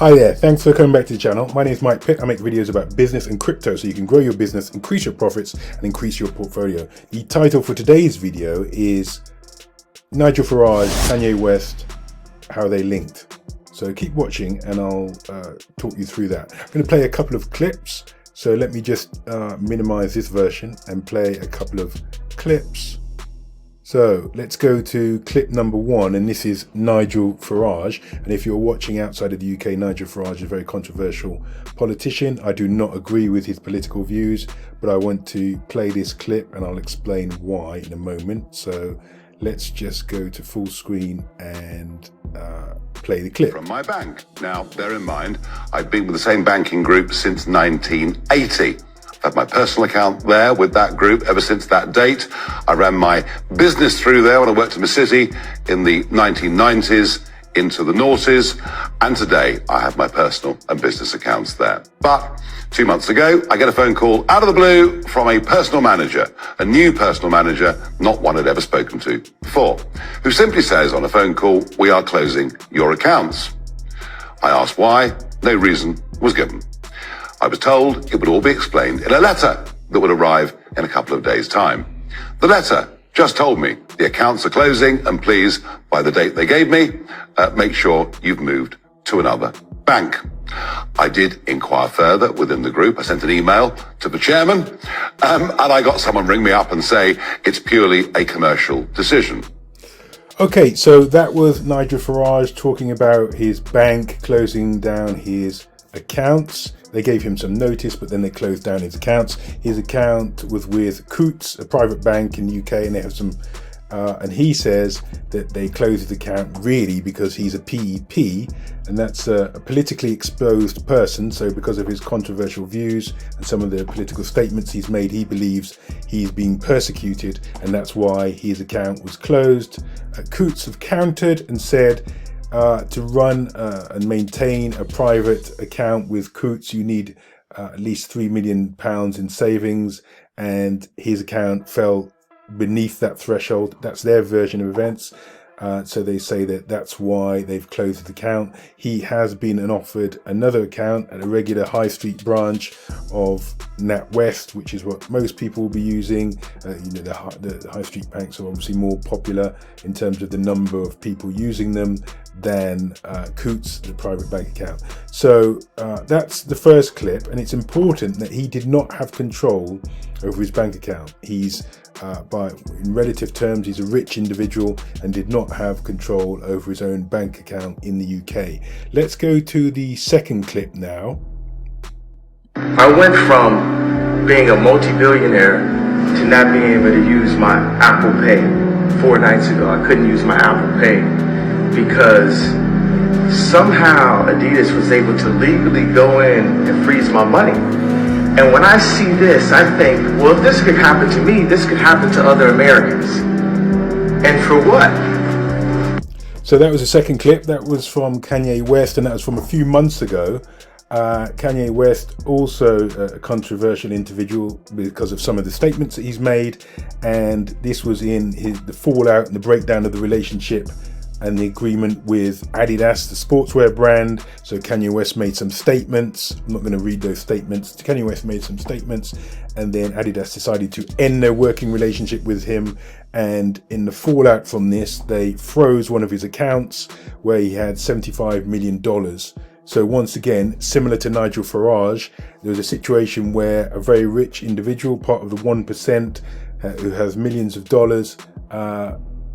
Hi there, thanks for coming back to the channel. My name is Mike Pitt. I make videos about business and crypto so you can grow your business, increase your profits and increase your portfolio. The title for today's video is Nigel Farage, Kanye West, how they linked. So keep watching and I'll talk you through that. I'm going to play a couple of clips. So let me just minimize this version and play a couple of clips. So let's go to clip number 1, and this is Nigel Farage. And if you're watching outside of the UK, Nigel Farage is a very controversial politician. I do not agree with his political views, but I want to play this clip and I'll explain why in a moment. So let's just go to full screen and play the clip. From my bank. Now, bear in mind, I've been with the same banking group since 1980. I've had my personal account there with that group ever since that date. I ran my business through there when I worked in the city in the 1990s into the noughties, and today I have my personal and business accounts there. But 2 months ago, I get a phone call out of the blue from a personal manager, a new personal manager, not one I'd ever spoken to before, who simply says on a phone call, "We are closing your accounts." I asked why. No reason was given. I was told it would all be explained in a letter that would arrive in a couple of days' time. The letter just told me the accounts are closing and please, by the date they gave me, make sure you've moved to another bank. I did inquire further within the group. I sent an email to the chairman and I got someone ring me up and say it's purely a commercial decision. Okay, so that was Nigel Farage talking about his bank closing down his accounts. They gave him some notice, but then they closed down his accounts. His account was with Coutts, a private bank in the UK, and they have some. And he says that they closed his account really because he's a PEP, and that's a politically exposed person. So because of his controversial views and some of the political statements he's made, he believes he's being persecuted, and that's why his account was closed. Coutts have countered and said, to run and maintain a private account with Coutts, you need at least £3 million in savings, and his account fell beneath that threshold. That's their version of events. So they say that that's why they've closed his account. He has been offered another account at a regular high street branch of NatWest, which is what most people will be using. The high street banks are obviously more popular in terms of the number of people using them than Coutts, the private bank account. So that's the first clip, and it's important that he did not have control over his bank account. He's in relative terms, he's a rich individual and did not have control over his own bank account in the UK. Let's go to the second clip now. I went from being a multi-billionaire to not being able to use my Apple Pay. 4 nights ago, I couldn't use my Apple Pay because somehow Adidas was able to legally go in and freeze my money. And when I see this, I think, well, if this could happen to me, this could happen to other Americans. And for what? So that was the second clip. That was from Kanye West, and that was from a few months ago. Kanye West, also a controversial individual because of some of the statements that he's made. And this was in the fallout and the breakdown of the relationship and the agreement with Adidas, the sportswear brand. So Kanye West made some statements. I'm not going to read those statements. Kanye West made some statements, and then Adidas decided to end their working relationship with him. And in the fallout from this, they froze one of his accounts where he had $75 million. So once again, similar to Nigel Farage, there was a situation where a very rich individual, part of the 1%, who has millions of dollars,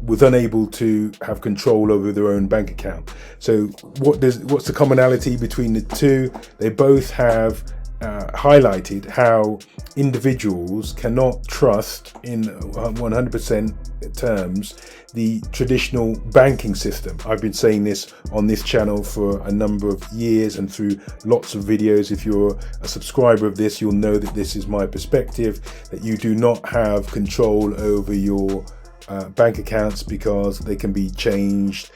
was unable to have control over their own bank account. So what's the commonality between the two? They both have highlighted how individuals cannot trust in 100% terms the traditional banking system. I've been saying this on this channel for a number of years and through lots of videos. If you're a subscriber of this, you'll know that this is my perspective, that you do not have control over your bank accounts because they can be changed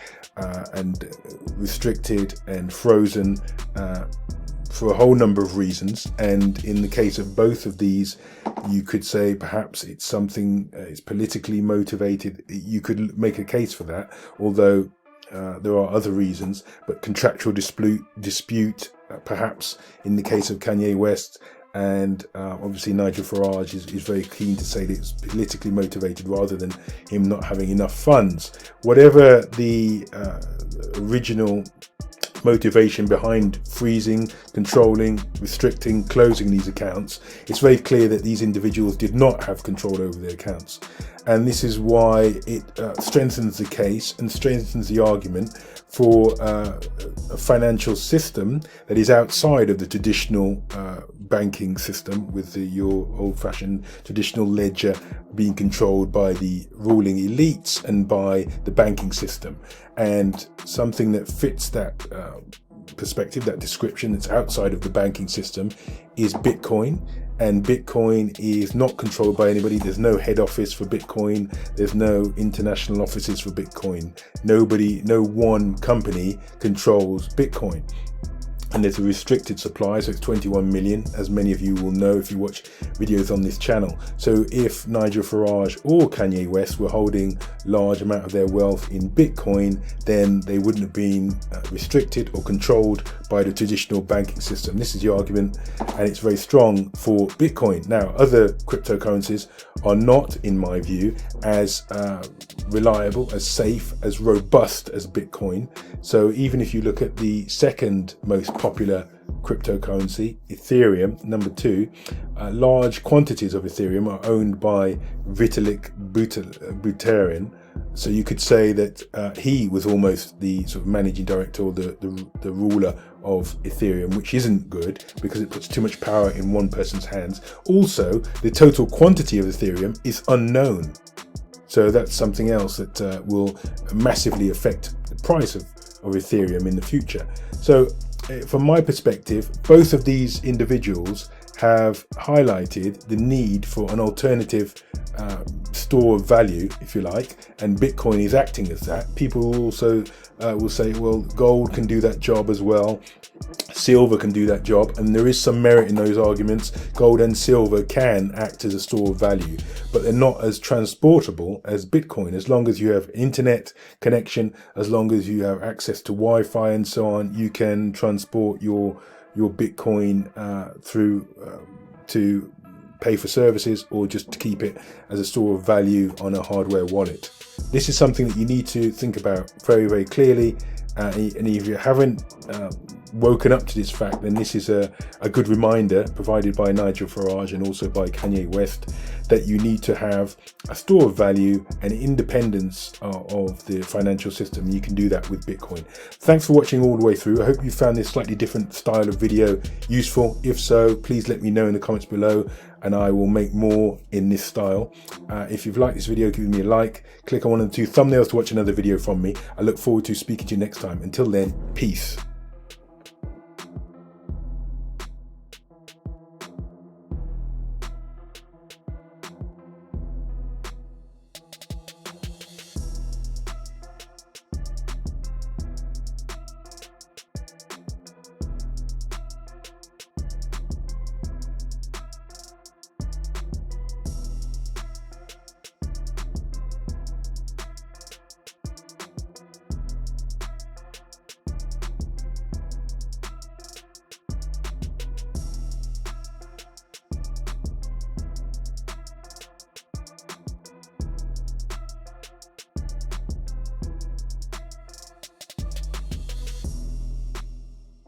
and restricted and frozen for a whole number of reasons. And in the case of both of these, you could say perhaps it's something it's politically motivated. You could make a case for that, although there are other reasons, but contractual dispute, perhaps in the case of Kanye West. And obviously Nigel Farage is very keen to say that it's politically motivated rather than him not having enough funds. Whatever the original motivation behind freezing, controlling, restricting, closing these accounts, it's very clear that these individuals did not have control over their accounts. And this is why it strengthens the case and strengthens the argument for a financial system that is outside of the traditional banking system, with your old-fashioned traditional ledger being controlled by the ruling elites and by the banking system. And something that fits that perspective, that description, that's outside of the banking system is Bitcoin. And Bitcoin is not controlled by anybody. There's no head office for Bitcoin. There's no international offices for Bitcoin. No one company controls Bitcoin. And there's a restricted supply, so it's 21 million, as many of you will know if you watch videos on this channel. So if Nigel Farage or Kanye West were holding large amount of their wealth in Bitcoin, then they wouldn't have been restricted or controlled by the traditional banking system. This is the argument, and it's very strong for Bitcoin. Now, other cryptocurrencies are not, in my view, as reliable, as safe, as robust as Bitcoin. So even if you look at the second most popular cryptocurrency, Ethereum, number 2, large quantities of Ethereum are owned by Vitalik Buterin. So you could say that he was almost the sort of managing director or the ruler of Ethereum, which isn't good because it puts too much power in one person's hands. Also, the total quantity of Ethereum is unknown. So that's something else that will massively affect the price of Ethereum in the future. So from my perspective, both of these individuals have highlighted the need for an alternative store of value, if you like, and Bitcoin is acting as that. People also will say, well, gold can do that job as well, silver can do that job, and there is some merit in those arguments. Gold and silver can act as a store of value, but they're not as transportable as Bitcoin. As long as you have internet connection, as long as you have access to Wi-Fi and so on, you can transport your Bitcoin through to pay for services or just to keep it as a store of value on a hardware wallet. This is something that you need to think about very, very clearly. And if you haven't woken up to this fact, then this is a good reminder provided by Nigel Farage and also by Kanye West that you need to have a store of value and independence of the financial system. You can do that with Bitcoin. Thanks for watching all the way through. I hope you found this slightly different style of video useful. If so, please let me know in the comments below and I will make more in this style. If you've liked this video, give me a like. Click on one of the 2 thumbnails to watch another video from me. I look forward to speaking to you next time. Until then, peace.